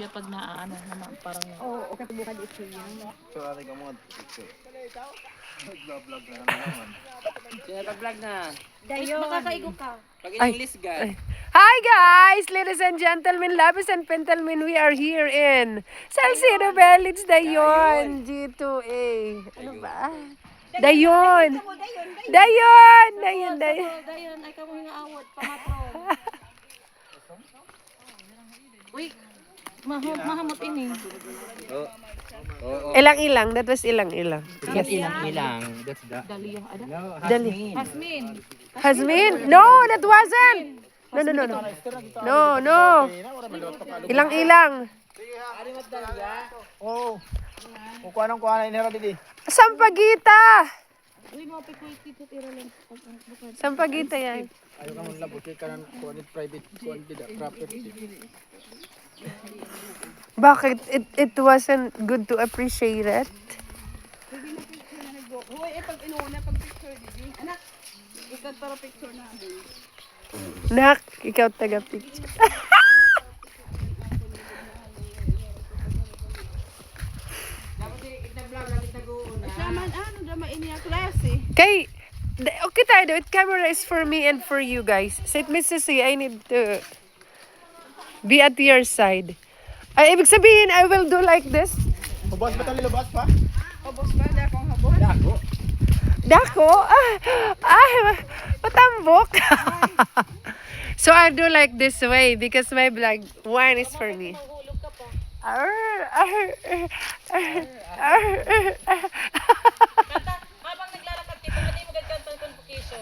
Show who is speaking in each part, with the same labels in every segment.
Speaker 1: iya pag naaano naman parang
Speaker 2: Oo, okay bukan ito yun.
Speaker 3: So, ate ka mo. Vlog na naman.
Speaker 4: Sino ka-vlog na?
Speaker 2: Dayon.
Speaker 1: makakaigo ka.
Speaker 4: Pag in-English ka.
Speaker 5: Hi guys, ladies and gentlemen, ladies and gentlemen, we are here in Salcedo Village, Dayon, G2A. Ano ba? Dayon. Dayon.
Speaker 1: Dayon ay kamo hingaawat pamatron. Uy, mahamot ini.
Speaker 5: Ilang-ilang, that was ilang-ilang.
Speaker 4: Yes, ilang. That's the...
Speaker 1: Daliyo ada.
Speaker 4: No,
Speaker 5: Dali.
Speaker 1: Hasmin.
Speaker 5: Hasmin? No, that wasn't. No. No. Ilang-ilang.
Speaker 3: Oh. Kung kuha na inera didi.
Speaker 5: Sampagita.
Speaker 1: Uy, mo pa koy tipo tira lang.
Speaker 5: Sampagita yan.
Speaker 3: Ayaw ka mong labuti ka ng private property.
Speaker 5: Bakit? It wasn't good to appreciate it?
Speaker 2: Hoy, pag inuuna, pag picture, Didi. Anak, ikat para picture namin.
Speaker 5: Nak, ikaw taga-picture.
Speaker 2: Saman, ano, dama ini ang klase.
Speaker 5: Okay tayo do it. Camera is for me and for you guys. Said Miss Sissy, I need to be at your side. Ay, ibig sabihin, I will do like this.
Speaker 3: Hubas ba tali lubas pa?
Speaker 2: Obos ba? Dakong habon?
Speaker 5: Dako? Matambok. So I do like this way because my vlog one is for me.
Speaker 1: Habang naglalakad kita, hindi mo gagantang convocation.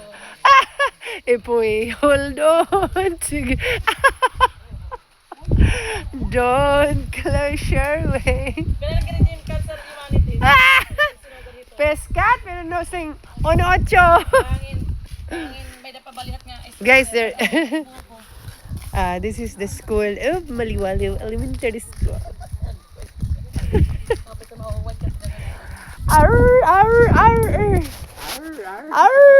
Speaker 5: Ipoy, hold on. Sige. Don't close your way.
Speaker 1: Kailan ka rin yung cancer humanity?
Speaker 5: Pescat, pero no sing on ocho.
Speaker 1: Hangin, may napabalihat nga.
Speaker 5: Guys, there. This is the school of Maliwaliw Elementary School. Arr, arr, arr. Arr.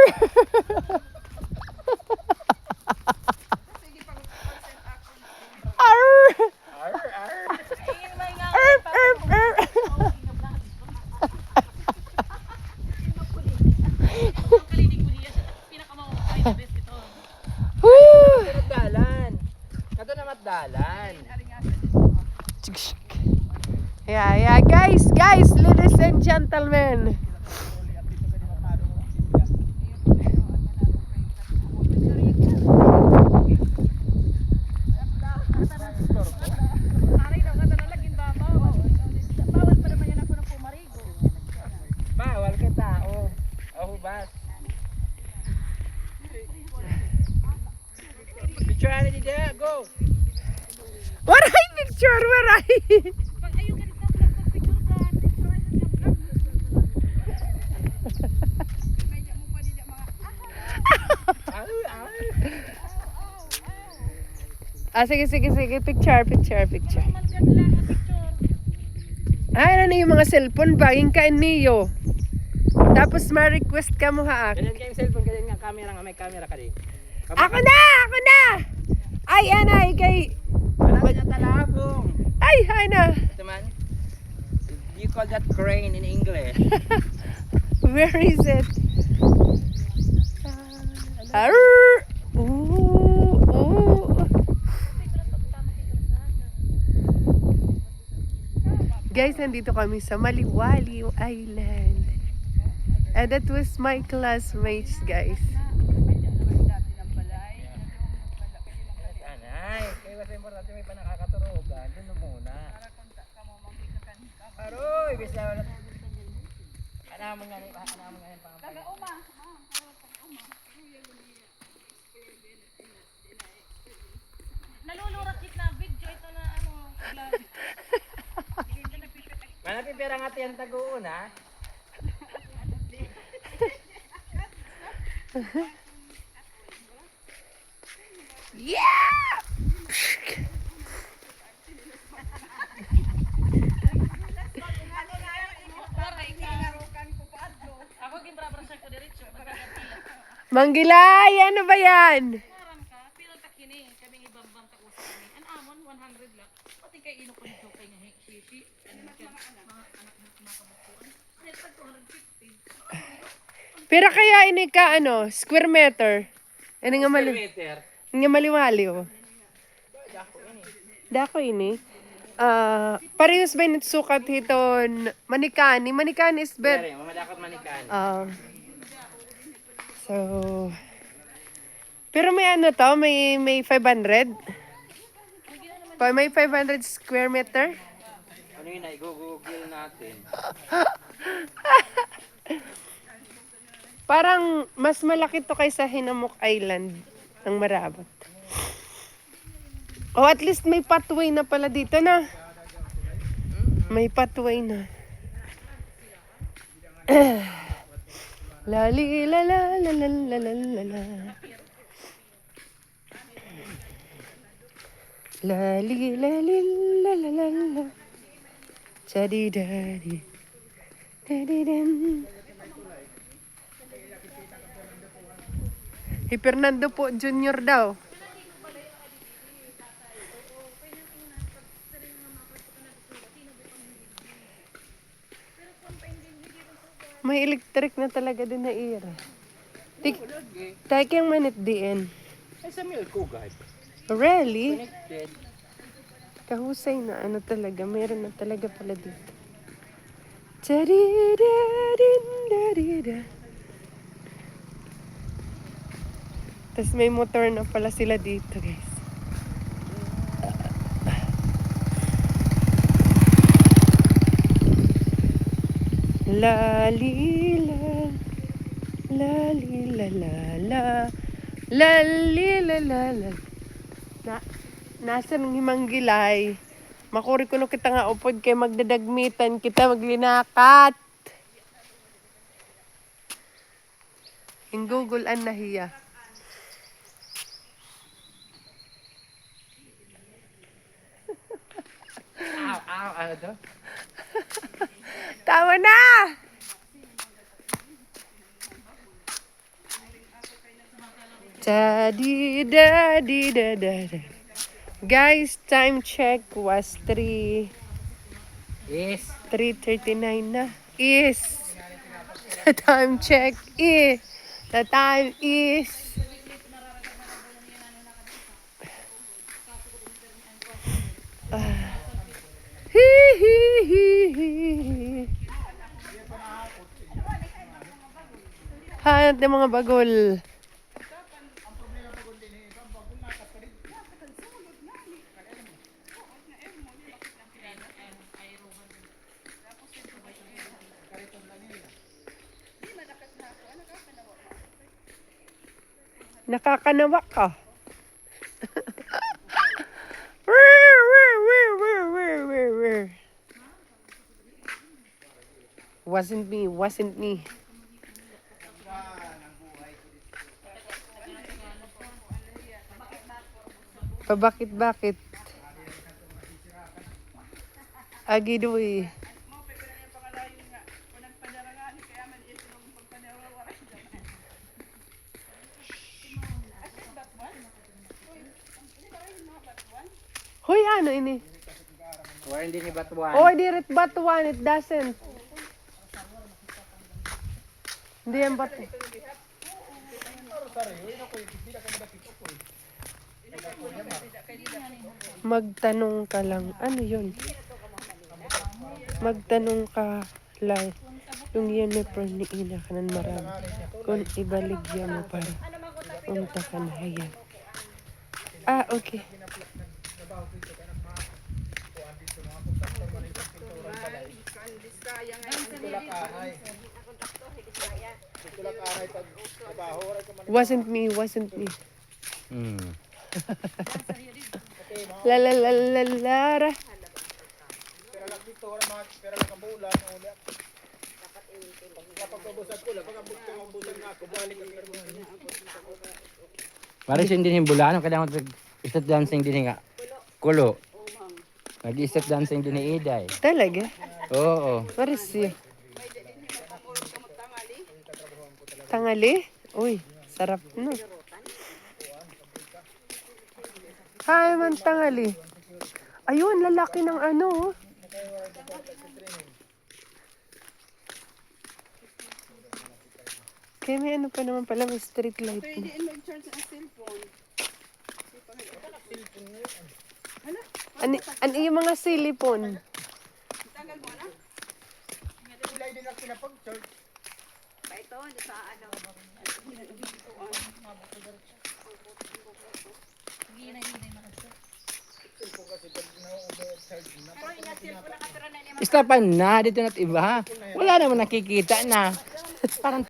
Speaker 4: Dalan. Kato na matdalan.
Speaker 5: Yeah, guys, ladies and gentlemen.
Speaker 4: Bawal ka tao. Hubas. Picture ani di dia, go.
Speaker 5: What I picture? Where I?
Speaker 2: Pag ayaw ka dito, picture ka. Medyo mo pa dito mga...
Speaker 5: Sige. Picture. Ay, ano yung mga cellphone ba? Yung kain niyo. Tapos ma-request ka mo ha.
Speaker 4: Ganyan kayong cellphone, ganyan nga camera nga, may camera ka di.
Speaker 5: Ako na! Ay, anay, kay...
Speaker 4: Wala ka niya talabong.
Speaker 5: Ay, ana.
Speaker 4: Ito man. You call that crane in English.
Speaker 5: Where is it? Arr! Ooh. Guys, nandito kami sa Maliwaliw Island. And that was my classmates, guys.
Speaker 4: Anay, kaya mas importante may panakakaturugan. Doon muna. Aroy, bisa wala. Anamon nga ni pangampay.
Speaker 1: Nalulurak na video ito na ano, vlog.
Speaker 4: Manapin pera nga tiyang taguon ha.
Speaker 5: Yeah!
Speaker 1: Ako gimbrabra sa ko diretso.
Speaker 5: Manggilay, ano ba yan?
Speaker 1: Karam ka, pero takini kaming ibambang ka usap kami. An amon 100 Pati kay ino ko nito kay nga shishi. Ano na kaya mga anak na kumakabukuan. Kaya tag 250.
Speaker 5: Pero kaya ini ka ano, square meter. Ano nga mali?
Speaker 4: Meter.
Speaker 5: Nga maliwaliw. Dako ini. Parehas ba yung sukat hiton manikani? Manikani is bed.
Speaker 4: Pero, mamadakot manikan.
Speaker 5: So, pero may ano to, may 500. May 500 square meter.
Speaker 4: Ano yun na, i-google natin.
Speaker 5: Parang mas malaki to kaysa Hinamok Island ng Marabat. Oh, at least may pathway na pala dito na. May pathway na. Lali la la la la la la la la. Lali lali la la la la. Jadi dari. Dari dan. Si Fernando po Junior daw. May electric na talaga din na ira. Taking manit diin.
Speaker 4: Ay, sa milk ko, guys.
Speaker 5: Really?
Speaker 4: Connected.
Speaker 5: Kahusay na ano talaga. Meron na talaga pala dito. Tadidadindadida. Tapos may motor na pala sila dito, guys. Lali la lali la la la lali la la la nasa ng himanggilay makuri kuno kita nga upod kay magdadagmitan kita maglinakat in Google an nahiya
Speaker 4: Ano to?
Speaker 5: tawa na. Da-di-da-di-da-da-da. Guys, time check was 3:39
Speaker 4: Yes.
Speaker 5: na. Is. The time check is. The time is. Hanap ng mga bagol. Nakakanawa ka. Wasn't me. Bakit? Agidoy. Hoy, ano ini?
Speaker 4: Or hindi ni Batuan.
Speaker 5: Oh, diret batuan. It doesn't. Hindi yan batu. Magtanong ka lang. Ano yun? Magtanong ka lang. Yung yan may pro ni ina ka ng marami. Kung ibaligyan mo para umta ka na hayan. Okay. Wasn't me. La la la la la ra.
Speaker 4: Maris hindi ni Bulano, kailangan step dancing din nga. Kulo. Nag-step dancing din ni Iday.
Speaker 5: Talaga?
Speaker 4: Oo.
Speaker 5: What is it? Tangali? Uy, sarap no. Hi, man tangali. Ayun, lalaki ng ano. Kaya may ano pa naman pala, may street light.
Speaker 2: Pwede in mag-charge ng cellphone.
Speaker 5: Ano yung mga silipon?
Speaker 2: Tagal mo na?
Speaker 3: Ilay din ang pinapag-charge.
Speaker 2: Ito, sa ano.
Speaker 1: Hinay-hinay na kasi.
Speaker 2: Pero ina-cellphone nakatira na ni
Speaker 4: Istapan na, dito na't iba. Wala naman nakikita na. Parang